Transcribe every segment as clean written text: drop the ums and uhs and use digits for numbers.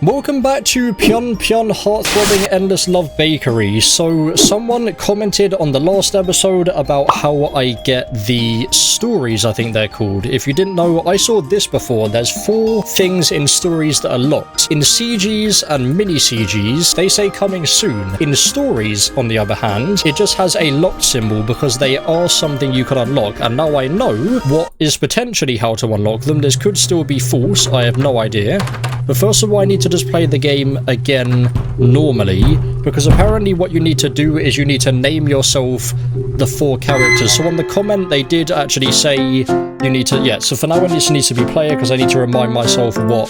Welcome back to Pyeon Pyeon Heart-Throbbing Endless Love Bakery. So someone commented on the last episode about how I get the stories, I think they're called. If you didn't know, I saw this before. There's 4 things in stories that are locked. In CGs and mini CGs, they say coming soon. In stories, on the other hand, it just has a locked symbol because they are something you can unlock. And now I know what is potentially how to unlock them. This could still be false, I have no idea. But first of all, I need to just play the game again normally, because apparently what you need to do is you need to name yourself the 4 characters. So on the comment, they did actually say you need to, so for now it just needs to be player, because I need to remind myself what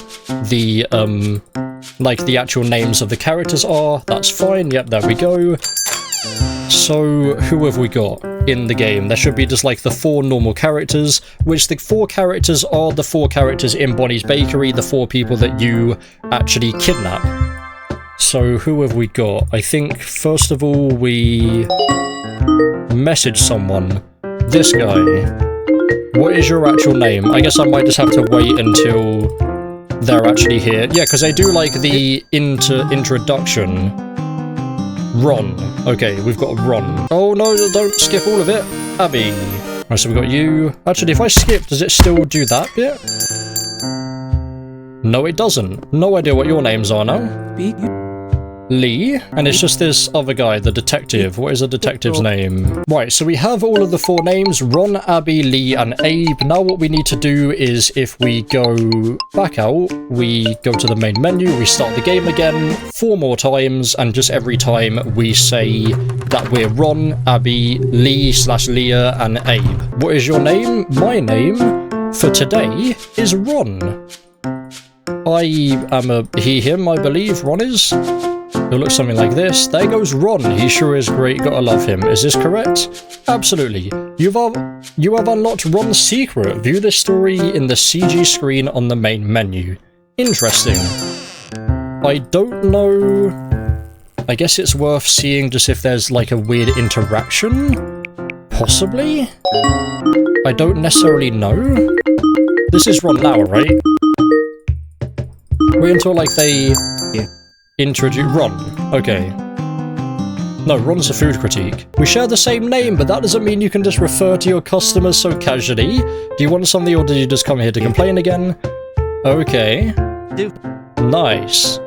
the, like the actual names of the characters are. That's fine, yep, there we go. So, who have we got in the game? There should be just like the 4 normal characters, which the 4 characters are the 4 characters in Bonnie's Bakery, the 4 people that you actually kidnap. So, who have we got? I think, first of all, we message someone. This guy. What is your actual name? I guess I might just have to wait until they're actually here. Yeah, because they do like the introduction. Ron. Okay, we've got Ron. Oh no, don't skip all of it. Abby. Right, so we've got you. Actually, if I skip, does it still do that bit? No, it doesn't. No idea what your names are now. Lee. And it's just this other guy, the detective. What is the detective's name? Right, so we have all of the 4 names. Ron, Abby, Lee, and Abe. Now what we need to do is if we go back out, we go to the main menu, we start the game again 4 more times, and just every time we say that we're Ron, Abby, Lee/Leah, and Abe. What is your name? My name for today is Ron. I am a he, him, I believe. Ron is. It looks something like this. There goes Ron. He sure is great. Gotta love him. Is this correct? Absolutely. You have unlocked Ron's secret. View this story in the CG screen on the main menu. Interesting. I don't know. I guess it's worth seeing just if there's like a weird interaction. Possibly? I don't necessarily know. This is Ron now, right? Wait until like they... introduce Ron. Okay. No, Ron's a food critique. We share the same name, but that doesn't mean you can just refer to your customers so casually. Do you want something, or did you just come here to complain again? Okay. Nice.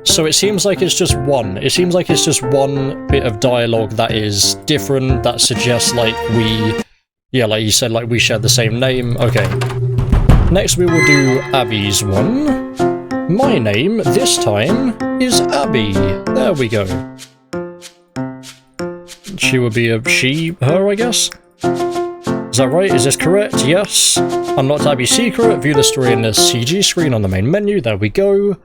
So it seems like it's just one. It seems like it's just one bit of dialogue that is different, that suggests like we... yeah, like you said, like we share the same name. Okay. Next we will do Abby's one. My name, this time, is Abby. There we go. She would be a she, her, I guess? Is that right? Is this correct? Yes. Unlocked Abby's secret. View the story in the CG screen on the main menu. There we go.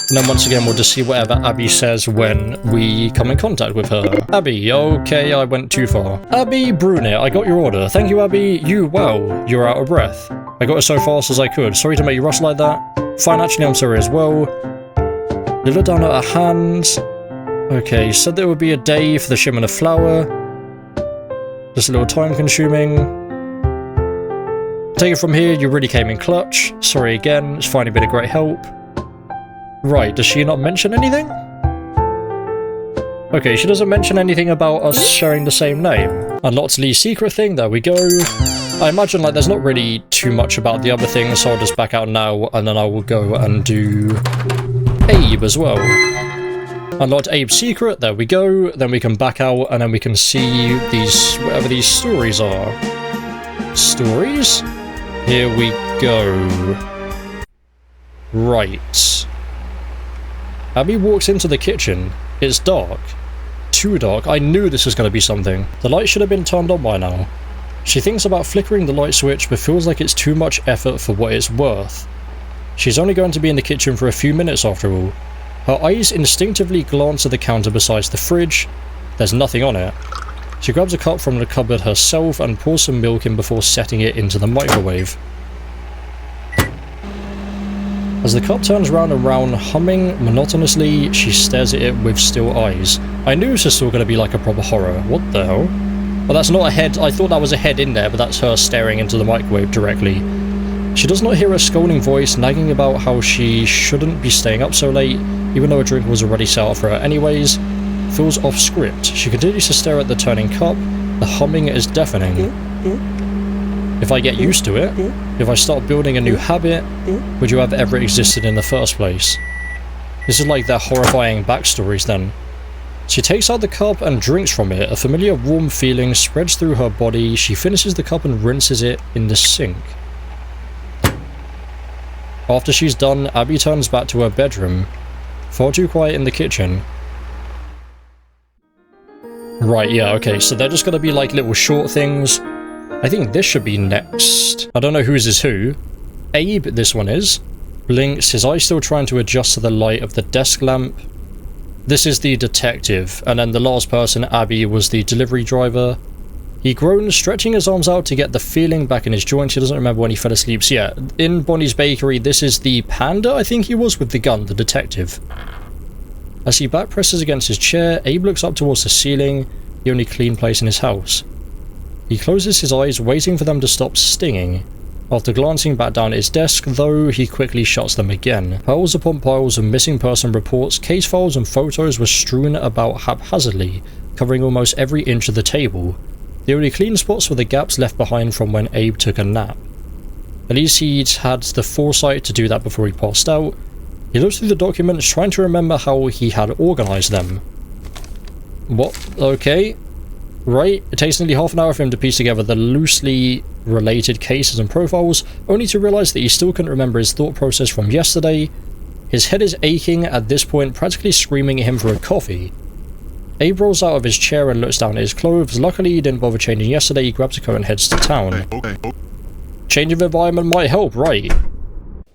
And then once again, we'll just see whatever Abby says when we come in contact with her. Abby, okay, I went too far. Abby Brunner, I got your order. Thank you, Abby. Wow, you're out of breath. I got it so fast as I could. Sorry to make you rush like that. Fine, actually, I'm sorry as well. You look down at her hands. Okay, said there would be a day for the shipment of flour. Just a little time consuming. Take it from here, you really came in clutch. Sorry again, it's finally been a great help. Right, does she not mention anything? Okay, she doesn't mention anything about us sharing the same name. Unlocked Lee's secret thing, there we go. I imagine like there's not really too much about the other things, so I'll just back out now, and then I will go and do Abe as well. Unlocked Abe's secret, there we go. Then we can back out, and then we can see these, whatever these stories are. Stories? Here we go. Right. Abby walks into the kitchen. It's dark. Too dark. I knew this was going to be something. The light should have been turned on by now. She thinks about flickering the light switch, but feels like it's too much effort for what it's worth. She's only going to be in the kitchen for a few minutes after all. Her eyes instinctively glance at the counter beside the fridge. There's nothing on it. She grabs a cup from the cupboard herself and pours some milk in before setting it into the microwave. As the cup turns round and round, humming monotonously, she stares at it with still eyes. I knew this was still going to be like a proper horror. What the hell? Well, that's not a head. I thought that was a head in there, but that's her staring into the microwave directly. She does not hear a scolding voice nagging about how she shouldn't be staying up so late, even though a drink was already set out for her anyways. Feels off script. She continues to stare at the turning cup. The humming is deafening. If I get used to it, if I start building a new habit, would you have ever existed in the first place? This is like their horrifying backstories then. She takes out the cup and drinks from it. A familiar warm feeling spreads through her body. She finishes the cup and rinses it in the sink. After she's done, Abby turns back to her bedroom. Far too quiet in the kitchen. Right, yeah, okay, so they're just gonna be like little short things. I think this should be next. I don't know whose is who. Abe, this one is. Blinks, his eyes still trying to adjust to the light of the desk lamp. This is the detective, and then the last person, Abby, was the delivery driver. He groans, stretching his arms out to get the feeling back in his joints. He doesn't remember when he fell asleep. So yeah, in Bonnie's bakery, this is the panda, I think he was, with the gun, the detective. As he back presses against his chair, Abe looks up towards the ceiling, the only clean place in his house. He closes his eyes, waiting for them to stop stinging. After glancing back down at his desk, though, he quickly shuts them again. Piles upon piles of missing person reports, case files and photos were strewn about haphazardly, covering almost every inch of the table. The only clean spots were the gaps left behind from when Abe took a nap. At least he'd had the foresight to do that before he passed out. He looks through the documents, trying to remember how he had organised them. What? Okay. Right, it takes nearly half an hour for him to piece together the loosely related cases and profiles, only to realise that he still couldn't remember his thought process from yesterday. His head is aching at this point, practically screaming at him for a coffee. Abe rolls out of his chair and looks down at his clothes. Luckily, he didn't bother changing yesterday. He grabs a coat and heads to town. Change of environment might help, right?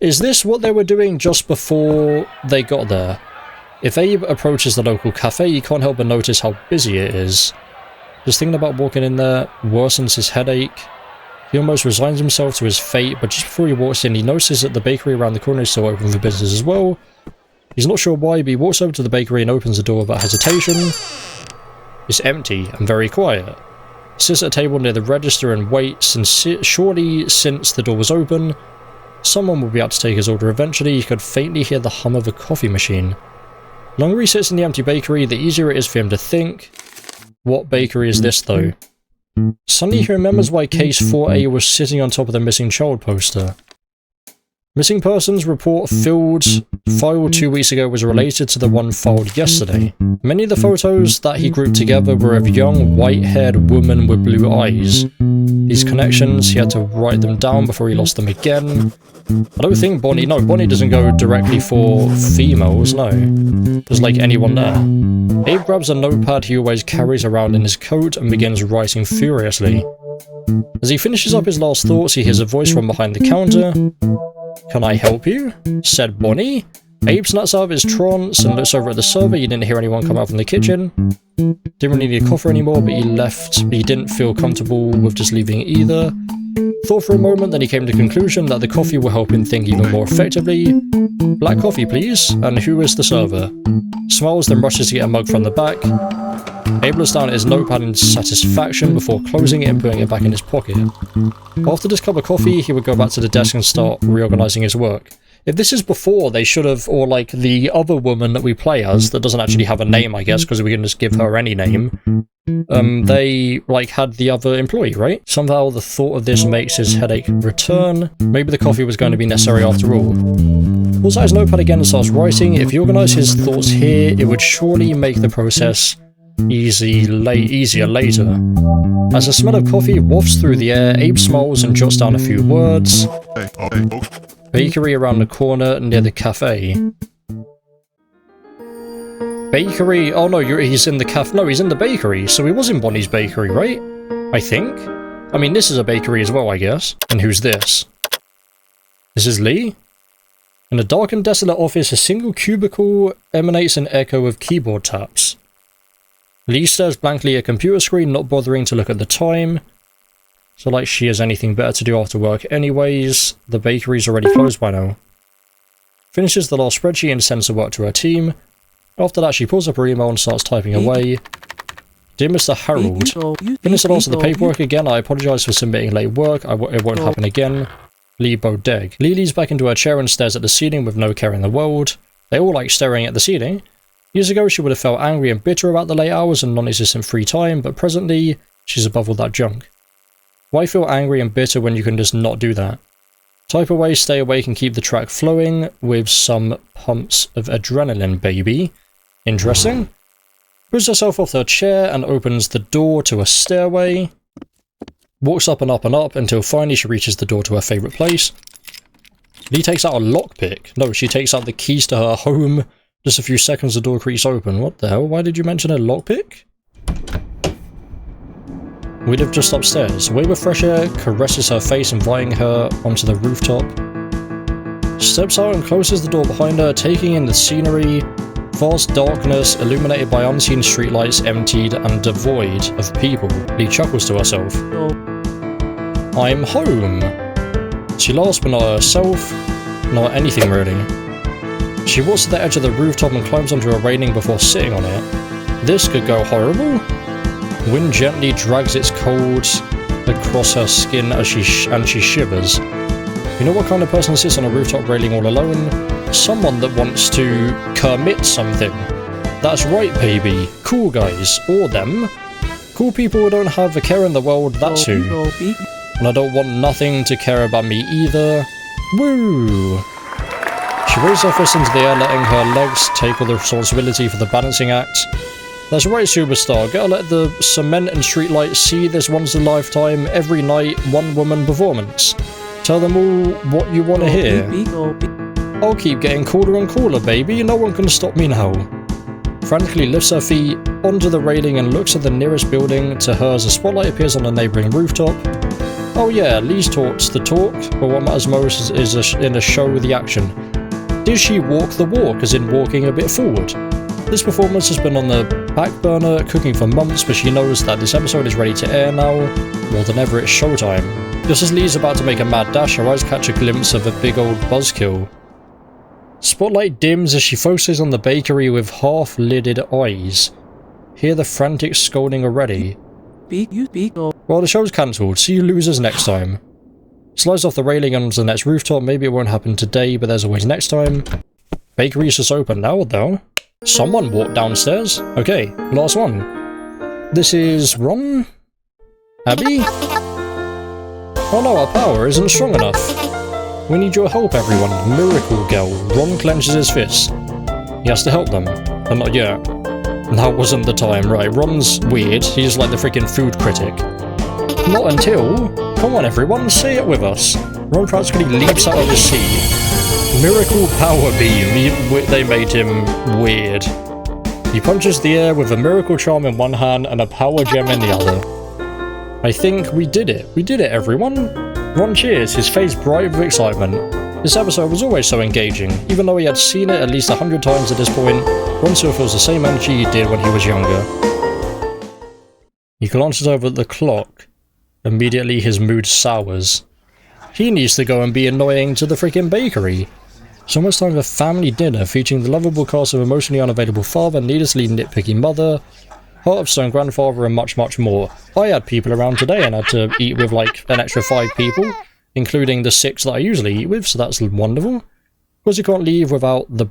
Is this what they were doing just before they got there? If Abe approaches the local cafe, he can't help but notice how busy it is. Just thinking about walking in there worsens his headache. He almost resigns himself to his fate, but just before he walks in, he notices that the bakery around the corner is still open for business as well. He's not sure why, but he walks over to the bakery and opens the door without hesitation. It's empty and very quiet. He sits at a table near the register and waits, and surely since the door was open, someone will be able to take his order eventually. He could faintly hear the hum of a coffee machine. The longer he sits in the empty bakery, the easier it is for him to think. What bakery is this, though? Suddenly he remembers why Case 4A was sitting on top of the missing child poster. Missing persons report filed 2 weeks ago was related to the one filed yesterday. Many of the photos that he grouped together were of young, white-haired women with blue eyes. These connections, he had to write them down before he lost them again. I don't think Bonnie doesn't go directly for females, no. There's like anyone there. Abe grabs a notepad he always carries around in his coat and begins writing furiously. As he finishes up his last thoughts, he hears a voice from behind the counter. "Can I help you?" said Bonnie. Abe snaps out of his trance and looks over at the server. He didn't hear anyone come out from the kitchen. Didn't really need a coffee anymore, but he didn't feel comfortable with just leaving either. Thought for a moment, then he came to the conclusion that the coffee will help him think even more effectively. "Black coffee, please. And who is the server?" Smiles, then rushes to get a mug from the back. Abe looks down at his notepad in satisfaction before closing it and putting it back in his pocket. After this cup of coffee, he would go back to the desk and start reorganizing his work. If this is before, they should have, or like the other woman that we play as, that doesn't actually have a name, I guess, because we can just give her any name. They, like, had the other employee, right? Somehow the thought of this makes his headache return. Maybe the coffee was going to be necessary after all. Pulls out his notepad again and starts writing. If he organized his thoughts here, it would surely make the process easier later. As the smell of coffee wafts through the air, Abe smiles and jots down a few words. Bakery around the corner near the cafe. Bakery? Oh no, he's in the cafe. No, he's in the bakery. So he was in Bonnie's bakery, right? I think. I mean, this is a bakery as well, I guess. And who's this? This is Lee? In a dark and desolate office, a single cubicle emanates an echo of keyboard taps. Lee stares blankly at a computer screen, not bothering to look at the time. So like she has anything better to do after work anyways. The bakery's already closed by now. Finishes the last spreadsheet and sends the work to her team. After that, she pulls up her email and starts typing away. "Dear Mr. Harold, finished the last of the paperwork again. I apologise for submitting late work. It won't happen again. Lee Bodeg. Lee leans back into her chair and stares at the ceiling with no care in the world. They all like staring at the ceiling. Years ago, she would have felt angry and bitter about the late hours and non-existent free time, but presently, she's above all that junk. Why feel angry and bitter when you can just not do that? Type away, stay awake, and keep the track flowing with some pumps of adrenaline, baby. Interesting. Pulls herself off her chair and opens the door to a stairway. Walks up and up and up until finally she reaches the door to her favourite place. Lee takes out a lockpick. No, she takes out the keys to her home. Just a few seconds the door creaks open. What the hell? Why did you mention a lockpick? We live just upstairs. A wave of fresh air caresses her face, inviting her onto the rooftop. Steps out and closes the door behind her, taking in the scenery. Vast darkness, illuminated by unseen streetlights, emptied and devoid of people. Lee chuckles to herself. I'm home. She laughs, but not herself, not anything really. She walks to the edge of the rooftop and climbs onto a railing before sitting on it. This could go horrible. Wind gently drags its cold across her skin as she shivers. You know what kind of person sits on a rooftop railing all alone? Someone that wants to commit something. That's right, baby. Cool guys. Or them. Cool people who don't have a care in the world, that's who. And I don't want nothing to care about me either. Woo! She raises her fist into the air, letting her legs take all the responsibility for the balancing act. That's right, superstar. Gotta let the cement and streetlights see this once in a lifetime, every night, one woman performance. Tell them all what you want to hear. I'll keep getting cooler and cooler, baby. No one can stop me now. Frantically lifts her feet onto the railing and looks at the nearest building. To her as a spotlight appears on a neighbouring rooftop. Oh yeah, Lee's talks the talk, but what matters most is in a show the action. Did she walk the walk, as in walking a bit forward? This performance has been on the back burner, cooking for months, but she knows that this episode is ready to air now. More than ever, it's showtime. Just as Lee's about to make a mad dash, her eyes catch a glimpse of a big old buzzkill. Spotlight dims as she focuses on the bakery with half-lidded eyes. Hear the frantic scolding already. Well, the show's cancelled. See you losers next time. Slides off the railing onto the next rooftop. Maybe it won't happen today, but there's always next time. Bakery's just open now, though. Someone walked downstairs. Okay, last one. This is Ron? Abby? Oh no, our power isn't strong enough. We need your help, everyone. Miracle girl. Ron clenches his fists. He has to help them. But not yet. That wasn't the time, right? Ron's weird. He's like the freaking food critic. Not until... Come on, everyone, say it with us. Ron practically leaps out of his seat. Miracle power beam. They made him weird. He punches the air with a miracle charm in one hand and a power gem in the other. I think we did it. We did it, everyone. Ron cheers, his face bright with excitement. This episode was always so engaging. Even though he had seen it at least 100 times at this point, Ron still feels the same energy he did when he was younger. He glances over at the clock. Immediately his mood sours. He needs to go and be annoying to the freaking bakery. It's almost time for family dinner featuring the lovable cast of emotionally unavailable father, needlessly nitpicky mother, heart of stone grandfather, and much, much more. I had people around today and had to eat with like an extra 5 people, including the 6 that I usually eat with, so that's wonderful. Of course, you can't leave without the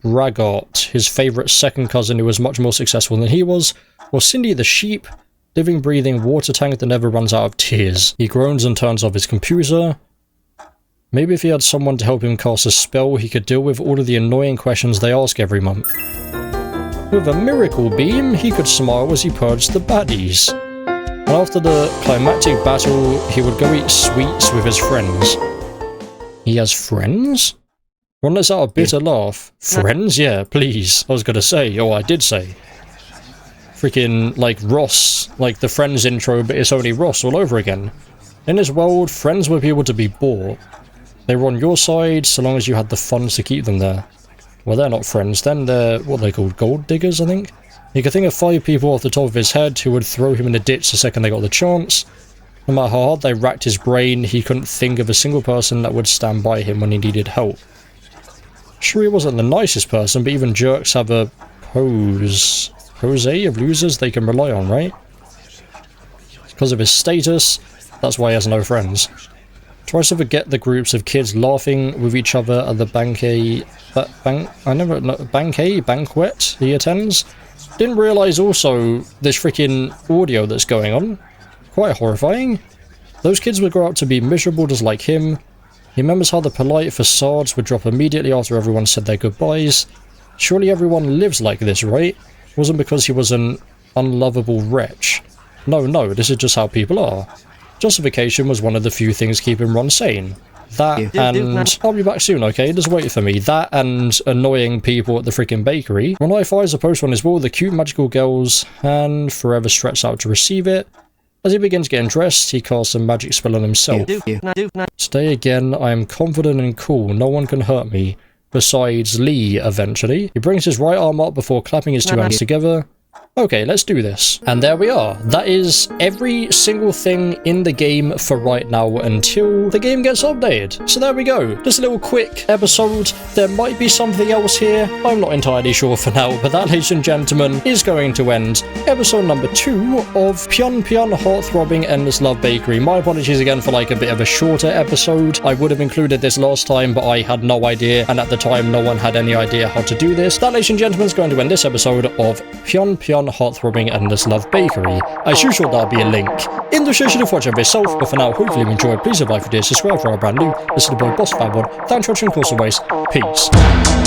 braggart, his favourite second cousin who was much more successful than he was, or Cindy the sheep, living, breathing water tank that never runs out of tears. He groans and turns off his computer. Maybe if he had someone to help him cast a spell, he could deal with all of the annoying questions they ask every month. With a miracle beam, he could smile as he purged the baddies. And after the climactic battle, he would go eat sweets with his friends. He has friends? Ron lets out a bitter laugh. Friends? Yeah, please. I was gonna say, or I did say. Freaking, like, Ross. Like the Friends intro, but it's only Ross all over again. In this world, friends were people to be bought. They were on your side so long as you had the funds to keep them there. Well, they're not friends then, they're, what are they called, gold diggers, I think? He could think of 5 people off the top of his head who would throw him in a ditch the second they got the chance. No matter how hard they racked his brain, he couldn't think of a single person that would stand by him when he needed help. Sure, he wasn't the nicest person, but even jerks have a pose of losers they can rely on, right? Because of his status, that's why he has no friends. Tries to forget the groups of kids laughing with each other at the banquet he attends. Didn't realise also this freaking audio that's going on. Quite horrifying. Those kids would grow up to be miserable just like him. He remembers how the polite facades would drop immediately after everyone said their goodbyes. Surely everyone lives like this, right? It wasn't because he was an unlovable wretch. No, this is just how people are. Justification was one of the few things keeping Ron sane. That and... I'll be back soon, okay? Just wait for me. That and annoying people at the freaking bakery. Ron fires a poster on his wall, the cute magical girl's hand forever stretched out to receive it. As he begins getting dressed, he casts a magic spell on himself. Today again, I am confident and cool. No one can hurt me. Besides Lee, eventually. He brings his right arm up before clapping his two hands together. Okay, let's do this. And there we are. That is every single thing in the game for right now until the game gets updated. So there we go. Just a little quick episode. There might be something else here. I'm not entirely sure for now, but that, ladies and gentlemen, is going to end episode number 2 of Pion Pion Heart-Throbbing Endless Love Bakery. My apologies again for like a bit of a shorter episode. I would have included this last time, but I had no idea, and at the time no one had any idea how to do this. That, ladies and gentlemen, is going to end this episode of Pion Pion Heart-Throbbing Endless Love Bakery. As usual, there'll be a link in the description if watching yourself, but for now, hopefully you enjoyed. Please, if you like, subscribe for our brand new. This is the boy Boss Fatwod. Thanks for watching, of course, always. Peace.